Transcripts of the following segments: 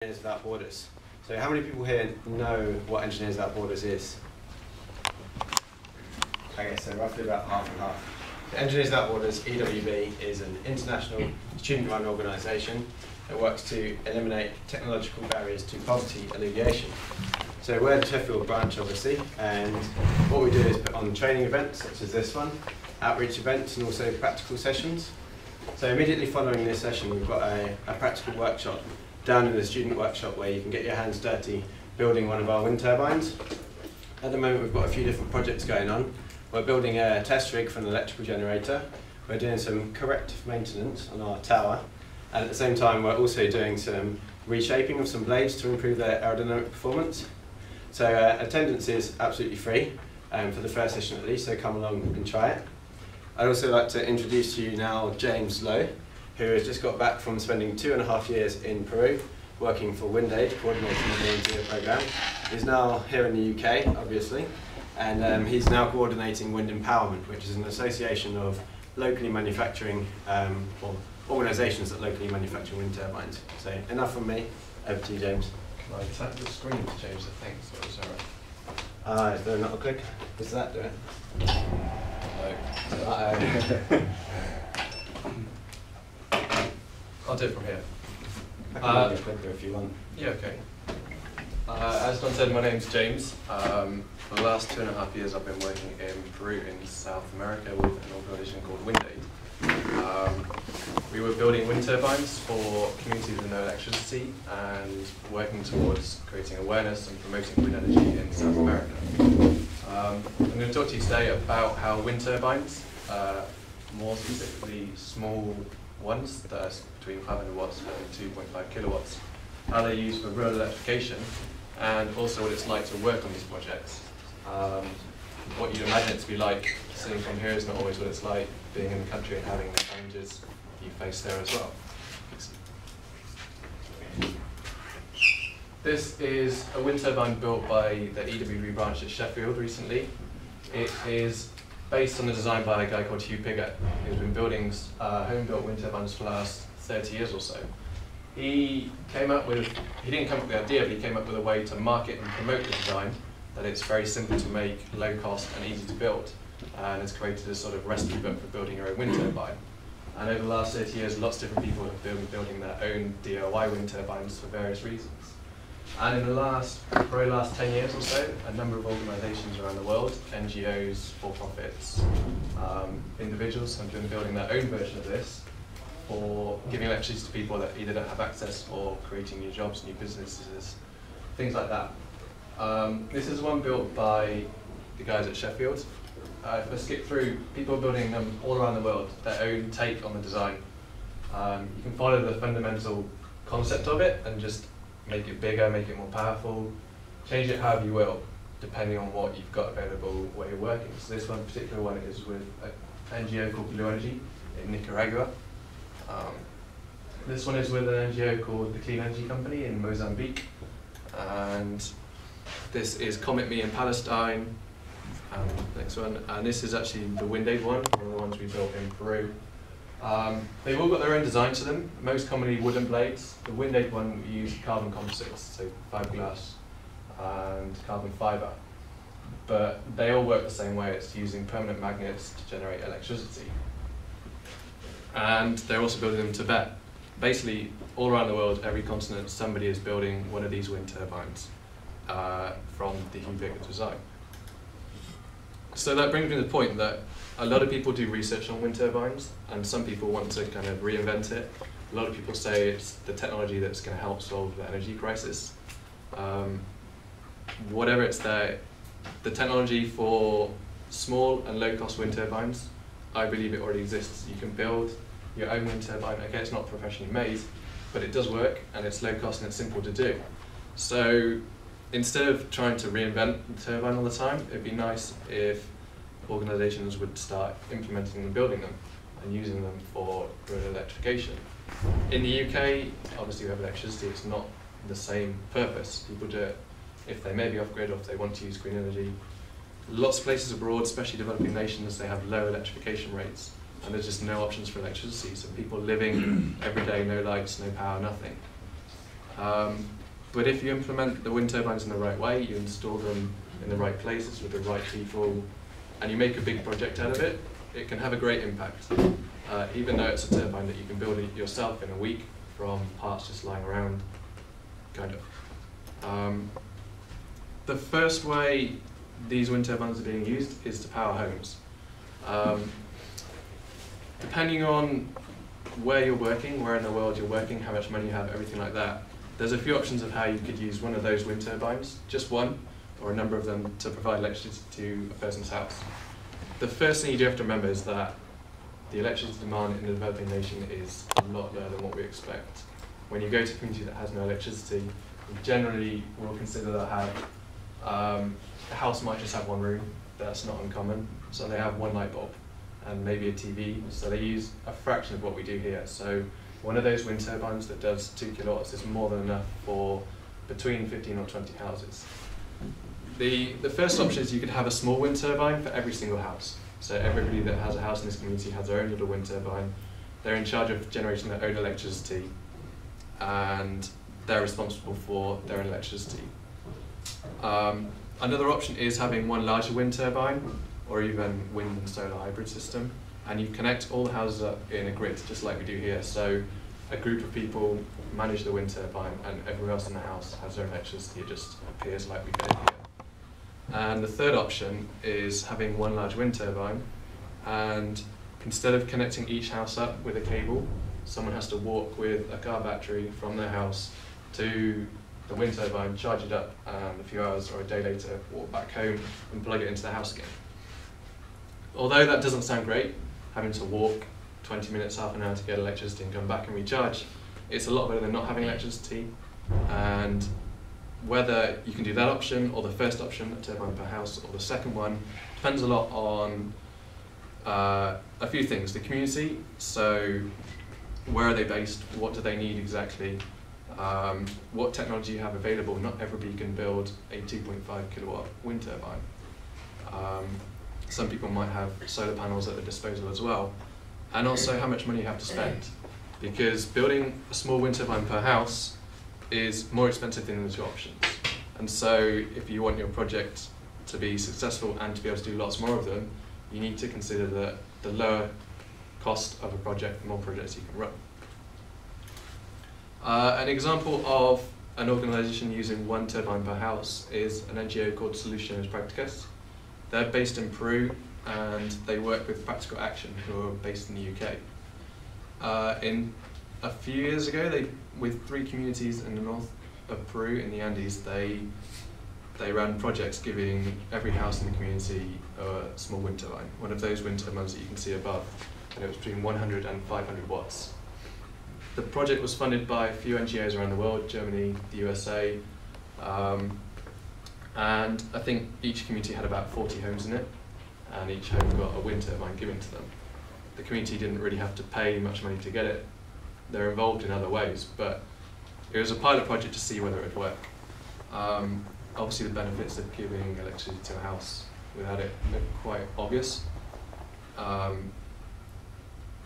Engineers Without Borders. So how many people here know what Engineers Without Borders is? Okay, so roughly about half and half. The Engineers Without Borders, EWB, is an international student-run organisation that works to eliminate technological barriers to poverty alleviation. So we're the Sheffield branch, obviously, and what we do is put on training events such as this one, outreach events, and also practical sessions. So immediately following this session, we've got a practical workshop down in the student workshop where you can get your hands dirty building one of our wind turbines. At the moment we've got a few different projects going on. We're building a test rig for an electrical generator. We're doing some corrective maintenance on our tower, and at the same time we're also doing some reshaping of some blades to improve their aerodynamic performance. So attendance is absolutely free for the first session at least, so come along and try it. I'd also like to introduce to you now James Lowe, who has just got back from spending 2.5 years in Peru, working for WindAid, coordinating the NGO programme. He's now here in the UK, obviously, and he's now coordinating Wind Empowerment, which is an association of locally manufacturing, or organisations that locally manufacture wind turbines. So enough from me, over to you, James. Can I tap the screen to change the thing? So is that right? Is there not a click? Does that do it? No. I'll do it from here. I can give you a clicker if you want. Yeah, okay. As Don said, my name's James. For the last 2.5 years I've been working in Peru in South America with an organisation called WindAid. We were building wind turbines for communities with no electricity and working towards creating awareness and promoting wind energy in South America. I'm going to talk to you today about how wind turbines, more specifically small ones that are between 500 watts and 2.5 kilowatts, how they're used for rural electrification, and also what it's like to work on these projects. What you'd imagine it to be like sitting from here is not always what it's like being in the country and having the challenges you face there as well. This is a wind turbine built by the EWB branch at Sheffield recently. It is based on the design by a guy called Hugh Piggott, who's been building home-built wind turbines for the last 30 years or so. He didn't come up with the idea, but he came up with a way to market and promote the design, that it's very simple to make, low cost and easy to build, and it's created a sort of recipe book for building your own wind turbine. And over the last 30 years, lots of different people have been building their own DIY wind turbines for various reasons. And in the probably last 10 years or so, a number of organisations around the world, NGOs, for-profits, individuals have been building their own version of this for giving electricity to people that either don't have access or creating new jobs, new businesses, things like that. This is one built by the guys at Sheffield. If I skip through, people are building them all around the world, their own take on the design. You can follow the fundamental concept of it and just make it bigger, make it more powerful, change it however you will, depending on what you've got available where you're working. So this one particular one is with an NGO called Blue Energy in Nicaragua. This one is with an NGO called the Clean Energy Company in Mozambique. And this is Comet Me in Palestine. Next one, and this is actually the WindAid one of the ones we built in Peru. They've all got their own design to them, most commonly wooden blades. The WindAid one we use carbon composites, so fiberglass and carbon fibre. But they all work the same way, it's using permanent magnets to generate electricity. And they're also building them in Tibet. Basically, all around the world, every continent, somebody is building one of these wind turbines from the Hugh Piggott design. So that brings me to the point that a lot of people do research on wind turbines, and some people want to kind of reinvent it. A lot of people say it's the technology that's going to help solve the energy crisis. Whatever it's there, the technology for small and low-cost wind turbines, I believe it already exists. You can build your own wind turbine. Okay, it's not professionally made, but it does work, and it's low-cost and it's simple to do. So instead of trying to reinvent the turbine all the time, it'd be nice if organisations would start implementing and building them and using them for rural electrification. In the UK, obviously we have electricity, it's not the same purpose. People do it if they may be off-grid or if they want to use green energy. Lots of places abroad, especially developing nations, they have low electrification rates and there's just no options for electricity. So people living every day, no lights, no power, nothing. But if you implement the wind turbines in the right way, you install them in the right places with the right people, and you make a big project out of it, it can have a great impact. Even though it's a turbine that you can build it yourself in a week from parts just lying around, kind of. The first way these wind turbines are being used is to power homes. Depending on where you're working, where in the world you're working, how much money you have, everything like that, there's a few options of how you could use one of those wind turbines, just one, or a number of them, to provide electricity to a person's house. The first thing you do have to remember is that the electricity demand in a developing nation is a lot lower than what we expect. When you go to a community that has no electricity, you generally will consider that a house might just have one room. That's not uncommon. So they have one light bulb and maybe a TV. So they use a fraction of what we do here. So one of those wind turbines that does 2 kilowatts is more than enough for between 15 or 20 houses. The first option is you could have a small wind turbine for every single house. So everybody that has a house in this community has their own little wind turbine. They're in charge of generating their own electricity, and they're responsible for their own electricity. Another option is having one larger wind turbine, or even wind and solar hybrid system, and you connect all the houses up in a grid, just like we do here. So a group of people manage the wind turbine, and everyone else in the house has their own electricity. It just appears like we get it here. And the third option is having one large wind turbine, and instead of connecting each house up with a cable, someone has to walk with a car battery from their house to the wind turbine, charge it up, and a few hours or a day later walk back home and plug it into the house again. Although that doesn't sound great, having to walk 20 minutes, half an hour to get electricity and come back and recharge, it's a lot better than not having electricity. And whether you can do that option or the first option, a turbine per house, or the second one, depends a lot on a few things. The community, so where are they based, what do they need exactly, what technology you have available. Not everybody can build a 2.5 kilowatt wind turbine. Some people might have solar panels at their disposal as well. And also how much money you have to spend. Because building a small wind turbine per house is more expensive than the two options. And so if you want your project to be successful and to be able to do lots more of them, you need to consider that the lower cost of a project, the more projects you can run. An example of an organisation using one turbine per house is an NGO called Soluciones Practicas. They're based in Peru, and they work with Practical Action, who are based in the UK. In a few years ago, with 3 communities in the north of Peru, in the Andes, they ran projects giving every house in the community a small wind turbine, one of those wind turbines that you can see above, and it was between 100 and 500 watts. The project was funded by a few NGOs around the world, Germany, the USA, and I think each community had about 40 homes in it, and each home got a wind turbine given to them. The community didn't really have to pay much money to get it. They're involved in other ways, but it was a pilot project to see whether it would work. Obviously the benefits of giving electricity to a house without it are quite obvious.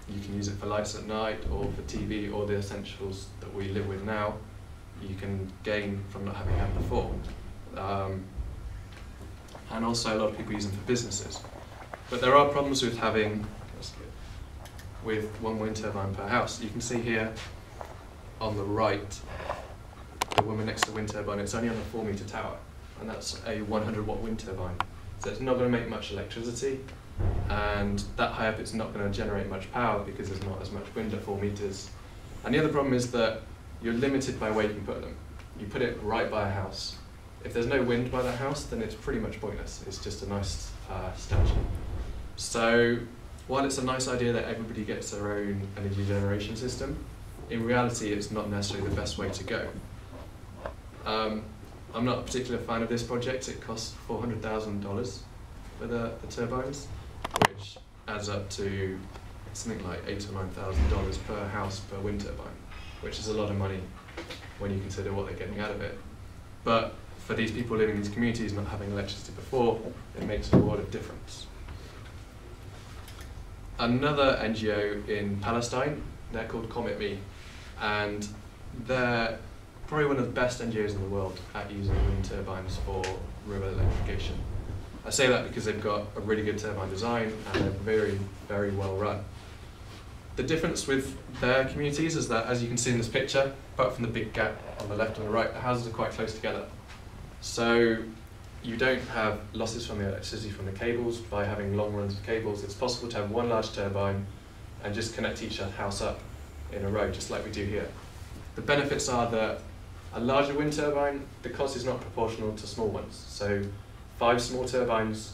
You can use it for lights at night, or for TV, or the essentials that we live with now. You can gain from not having had before. And also a lot of people use them for businesses. But there are problems with having with one wind turbine per house. You can see here on the right, the woman next to the wind turbine, it's only on a 4-metre tower, and that's a 100 watt wind turbine. So it's not going to make much electricity, and that high up it's not going to generate much power because there's not as much wind at 4 metres. And the other problem is that you're limited by where you can put them. You put it right by a house. If there's no wind by that house, then it's pretty much pointless. It's just a nice statue. So while it's a nice idea that everybody gets their own energy generation system, in reality it's not necessarily the best way to go. I'm not a particular fan of this project. It costs $400,000 for the turbines, which adds up to something like $8,000 or $9,000 per house per wind turbine, which is a lot of money when you consider what they're getting out of it. But for these people living in these communities not having electricity before, it makes a world of difference. Another NGO in Palestine, they're called Comet Me, and their probably one of the best NGOs in the world at using wind turbines for rural electrification. I say that because they've got a really good turbine design and they're very, very well run. The difference with their communities is that, as you can see in this picture, apart from the big gap on the left and the right, the houses are quite close together. So you don't have losses from the electricity from the cables by having long runs of cables. It's possible to have one large turbine and just connect each house up in a row, just like we do here. The benefits are that a larger wind turbine, the cost is not proportional to small ones. So 5 small turbines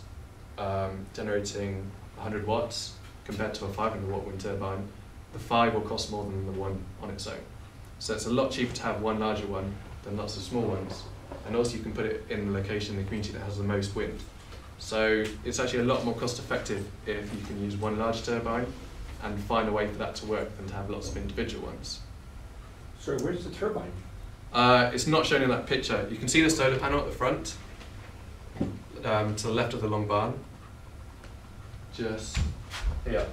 generating 100 watts compared to a 500 watt wind turbine, the 5 will cost more than the one on its own. So it's a lot cheaper to have one larger one than lots of small ones. And also you can put it in the location in the community that has the most wind. So it's actually a lot more cost effective if you can use one large turbine and find a way for that to work than to have lots of individual ones. So where's the turbine? It's not shown in that picture. You can see the solar panel at the front, to the left of the long barn. Just here.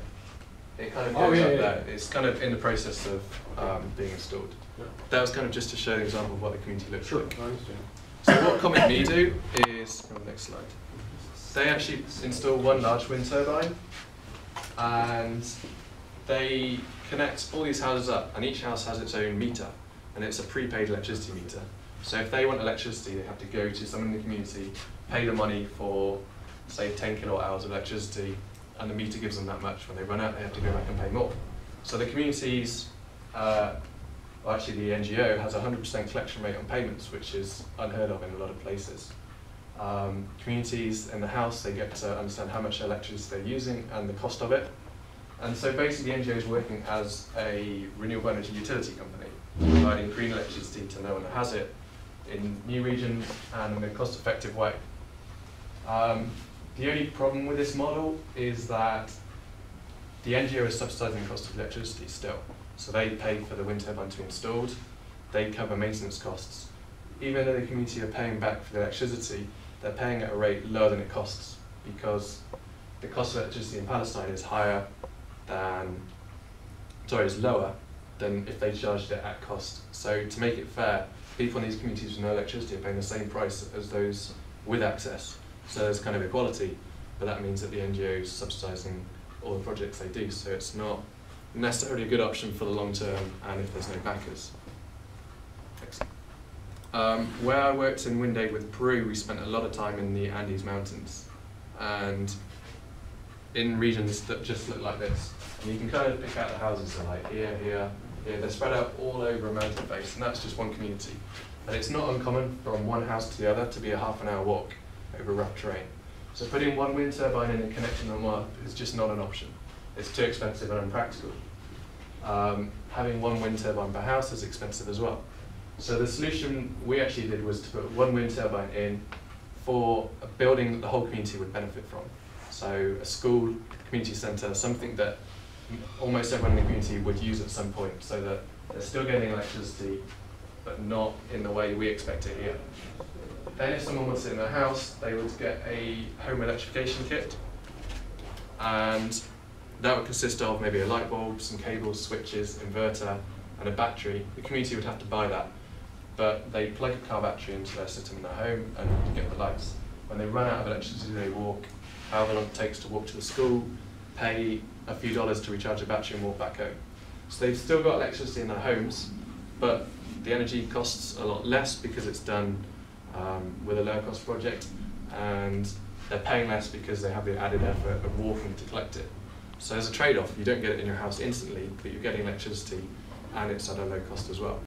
It kind of goes up there. It's kind of in the process of being installed. Yeah. That was kind of just to show an example of what the community looks like. I understand. So what Comet Me do is, on the next slide, they actually install one large wind turbine and they connect all these houses up, and each house has its own meter, and it's a prepaid electricity meter. So if they want electricity, they have to go to someone in the community, pay the money for, say, 10 kilowatt hours of electricity, and the meter gives them that much. When they run out, they have to go back and pay more. So the communities, well, actually the NGO has a 100% collection rate on payments, which is unheard of in a lot of places. Communities in the house, they get to understand how much electricity they're using and the cost of it. And so basically the NGO is working as a renewable energy utility company, providing green electricity to no one that has it in new regions and in a cost-effective way. The only problem with this model is that the NGO is subsidising the cost of electricity still. So they pay for the wind turbine to be installed, they cover maintenance costs. Even though the community are paying back for the electricity, they're paying at a rate lower than it costs, because the cost of electricity in Palestine is lower than if they charged it at cost. So to make it fair, people in these communities with no electricity are paying the same price as those with access. So there's kind of equality, but that means that the NGO is subsidising all the projects they do, so it's not necessarily a good option for the long term and if there's no backers. Where I worked in WindAid with Peru, we spent a lot of time in the Andes Mountains and in regions that just look like this. And you can kind of pick out the houses, they're like here, here, here. They're spread out all over a mountain face, and that's just one community. And it's not uncommon from one house to the other to be a half-an-hour walk over rough terrain. So putting one wind turbine in and connecting them up is just not an option. It's too expensive and impractical. Having one wind turbine per house is expensive as well. So the solution we actually did was to put one wind turbine in for a building that the whole community would benefit from. So a school, community centre, something that almost everyone in the community would use at some point, so that they're still getting electricity, but not in the way we expect it here. Then if someone wants it in their house, they would get a home electrification kit, and that would consist of maybe a light bulb, some cables, switches, inverter, and a battery. The community would have to buy that, but they plug a car battery into their system in their home and get the lights. When they run out of electricity, they walk however long it takes to walk to the school, pay a few dollars to recharge a battery and walk back home. So they've still got electricity in their homes, but the energy costs a lot less because it's done with a low cost project, and they're paying less because they have the added effort of walking to collect it. So there's a trade-off. You don't get it in your house instantly, but you're getting electricity and it's at a low cost as well.